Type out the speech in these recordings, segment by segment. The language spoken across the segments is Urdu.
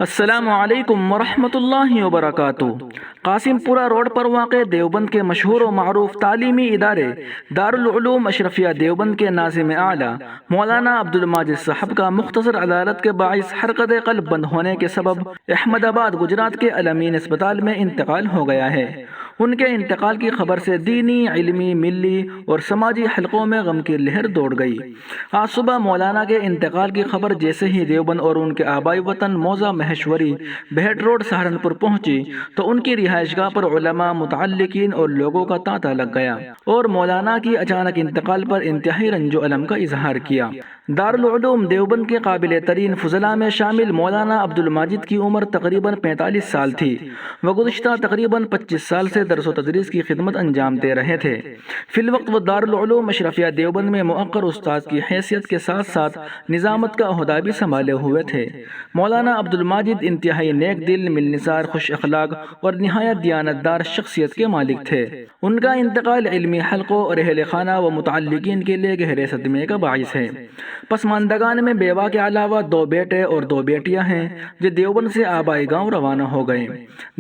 السلام علیکم ورحمۃ اللہ وبرکاتہ۔ قاسم پورہ روڈ پر واقع دیوبند کے مشہور و معروف تعلیمی ادارے دارالعلوم اشرفیہ دیوبند کے ناظم اعلی مولانا عبدالماجد صاحب کا مختصر عدالت کے باعث حرکت قلب بند ہونے کے سبب احمد آباد گجرات کے علمین اسپتال میں انتقال ہو گیا ہے۔ ان کے انتقال کی خبر سے دینی، علمی، ملی اور سماجی حلقوں میں غم کی لہر دوڑ گئی۔ آج صبح مولانا کے انتقال کی خبر جیسے ہی دیوبند اور ان کے آبائی وطن موضع مہیشوری بہٹ روڈ سہارنپور پہنچی تو ان کی رہائش گاہ پر علماء، متعلقین اور لوگوں کا تانتا لگ گیا اور مولانا کی اچانک انتقال پر انتہائی رنج و الم کا اظہار کیا۔ دارالعلوم دیوبند کے قابل ترین فضلاء میں شامل مولانا عبدالماجد کی عمر تقریباً 45 سال تھی۔ وہ گزشتہ تقریباً 25 سال سے درس و تدریس کی خدمت انجام دے رہے تھے۔ فی الوقت وہ دارالعلوم اشرفیہ دیوبند میں مؤقر استاد کی حیثیت کے ساتھ ساتھ نظامت کا عہدہ بھی سنبھالے ہوئے تھے۔ مولانا عبدالماجد انتہائی نیک دل، ملنسار، خوش اخلاق اور نہایت دیانتدار شخصیت کے مالک تھے۔ ان کا انتقال علمی حلقوں اور اہل خانہ و متعلقین کے لیے گہرے صدمے کا باعث ہے۔ پسماندگان میں بیوہ کے علاوہ 2 بیٹے اور 2 بیٹیاں ہیں جو دیوبند سے آبائی گاؤں روانہ ہو گئے۔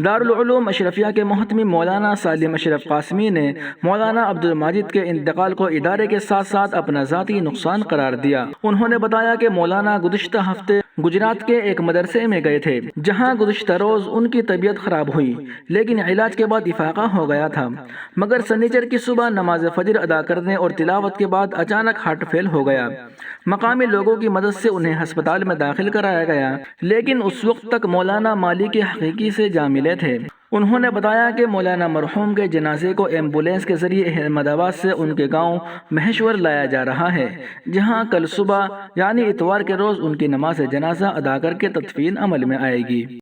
دارالعلوم اشرفیہ کے محتمی مولانا سالم اشرف قاسمی نے مولانا عبدالماجد کے انتقال کو ادارے کے ساتھ ساتھ اپنا ذاتی نقصان قرار دیا۔ انہوں نے بتایا کہ مولانا گزشتہ ہفتے گجرات کے ایک مدرسے میں گئے تھے جہاں گزشتہ روز ان کی طبیعت خراب ہوئی لیکن علاج کے بعد افاقہ ہو گیا تھا، مگر سنیچر کی صبح نماز فجر ادا کرنے اور تلاوت کے بعد اچانک ہارٹ فیل ہو گیا۔ مقامی لوگوں کی مدد سے انہیں ہسپتال میں داخل کرایا گیا لیکن اس وقت تک مولانا مالی کے حقیقی سے جا ملے تھے۔ انہوں نے بتایا کہ مولانا مرحوم کے جنازے کو ایمبولینس کے ذریعے احمد آباد سے ان کے گاؤں مہیشور لایا جا رہا ہے جہاں کل صبح یعنی اتوار کے روز ان کی نماز جنازہ ادا کر کے تدفین عمل میں آئے گی۔